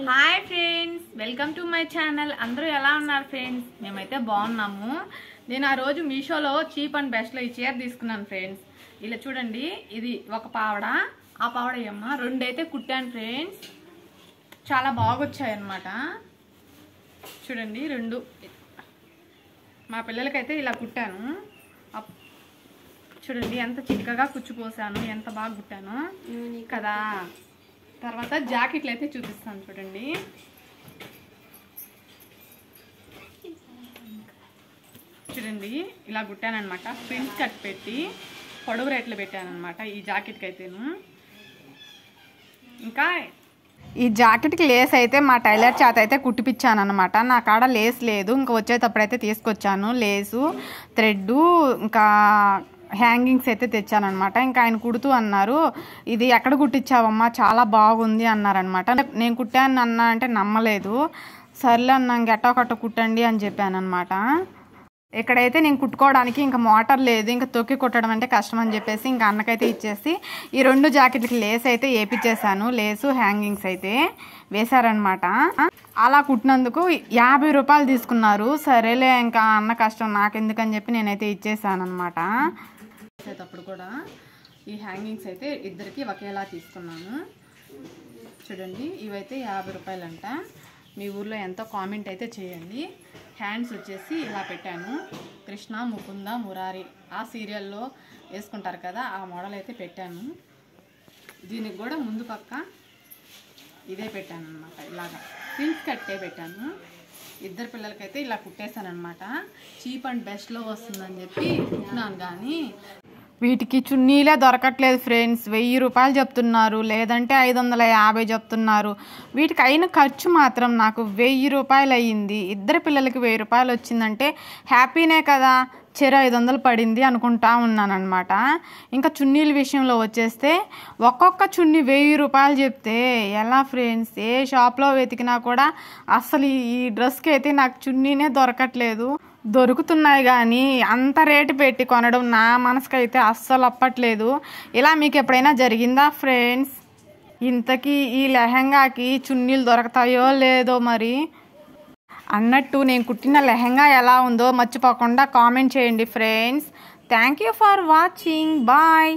Hi friends, welcome to my channel. అందరూ ఎలా ఉన్నారు ఫ్రెండ్స్? మేమైతే బాగున్నాము. నేను ఆ రోజు మీషోలో చీప్ అండ్ బెస్ట్లో ఈ చీర తీసుకున్నాను ఫ్రెండ్స్. ఇలా చూడండి, ఇది ఒక పావడ, ఆ పావడ అమ్మ రెండైతే కుట్టాను ఫ్రెండ్స్. చాలా బాగా వచ్చాయి అన్నమాట. చూడండి, రెండు మా పిల్లలకైతే ఇలా కుట్టాను. చూడండి ఎంత చిక్కగా కుచ్చిపోసాను, ఎంత బాగా కుట్టాను కదా. తర్వాత జాకెట్లు అయితే చూపిస్తాను చూడండి. చూడండి ఇలా కుట్టాను అనమాట. ప్రింట్ కట్ పెట్టి పొడవు రేట్లు పెట్టాను అనమాట ఈ జాకెట్కి అయితేను. ఇంకా ఈ జాకెట్కి లేస్ అయితే మా టైలర్ చేత అయితే కుట్టిపించాను అనమాట. నా కాడ లేస్ లేదు, ఇంకా వచ్చేటప్పుడైతే తీసుకొచ్చాను లేసు, థ్రెడ్, ఇంకా హ్యాంగింగ్స్ అయితే తెచ్చానమాట. ఇంకా ఆయన కుడుతూ అన్నారు, ఇది ఎక్కడ కుట్టించావమ్మా, చాలా బాగుంది అన్నారనమాట. నేను కుట్టాను అన్నా అంటే నమ్మలేదు. సర్లే అన్నా, గట్టో కట్ట కుట్టండి అని చెప్పాను అనమాట. ఇక్కడైతే నేను కుట్టుకోవడానికి ఇంకా మోటార్ లేదు, ఇంకా తొక్కి కుట్టడం అంటే కష్టం అని చెప్పేసి ఇంకా అన్నకైతే ఇచ్చేసి ఈ రెండు జాకెట్లకి లేస్ అయితే వేపించేసాను. లేసు హ్యాంగింగ్స్ అయితే వేశారనమాట. అలా కుట్టినందుకు 50 రూపాయలు తీసుకున్నారు. సరేలే, ఇంకా అన్న కష్టం నాకెందుకని చెప్పి నేనైతే ఇచ్చేసాను అనమాట. చేసేటప్పుడు కూడా ఈ హ్యాంగింగ్స్ అయితే ఇద్దరికి ఒకేలా తీసుకున్నాను. చూడండి, ఇవైతే 50 రూపాయలంట. మీ ఊర్లో ఎంతో కామెంట్ అయితే చేయండి. హ్యాండ్స్ వచ్చేసి ఇలా పెట్టాను, కృష్ణ ముకుంద మురారి ఆ సీరియల్లో వేసుకుంటారు కదా, ఆ మోడల్ అయితే పెట్టాను. దీనికి కూడా ముందు పక్క ఇదే పెట్టాను అనమాట. ఇలాగా ప్రింట్ కట్టే పెట్టాను. ఇద్దరు పిల్లలకైతే ఇలా కుట్టేశాను అనమాట. చీప్ అండ్ బెస్ట్లో వస్తుందని చెప్పి కుట్టినాను. కానీ వీటికి చున్నీలే దొరకట్లేదు ఫ్రెండ్స్. 1000 రూపాయలు చెప్తున్నారు, లేదంటే 550 చెప్తున్నారు. వీటికి అయిన ఖర్చు మాత్రం నాకు 1000 రూపాయలు అయ్యింది. ఇద్దరు పిల్లలకి 1000 రూపాయలు వచ్చిందంటే హ్యాపీనే కదా, చెర 500 పడింది అనుకుంటా ఉన్నానమాట. ఇంకా చున్నీల విషయంలో వచ్చేస్తే ఒక్కొక్క చున్నీ 1000 రూపాయలు చెప్తే ఎలా ఫ్రెండ్స్? ఏ షాప్లో వెతికినా కూడా అసలు ఈ డ్రెస్కి అయితే నాకు చున్నీనే దొరకట్లేదు. దొరుకుతున్నాయి కానీ అంత రేటు పెట్టి కొనడం నా మనసుకైతే అస్సలు అప్పట్లేదు. ఇలా మీకు ఎప్పుడైనా జరిగిందా ఫ్రెండ్స్? ఇంతకీ ఈ లెహంగాకి చున్నీలు దొరుకుతాయో లేదో మరి. అన్నట్టు నేను కుట్టిన లెహంగా ఎలా ఉందో మర్చిపోకుండా కామెంట్ చేయండి friends. Thank you for watching. Bye.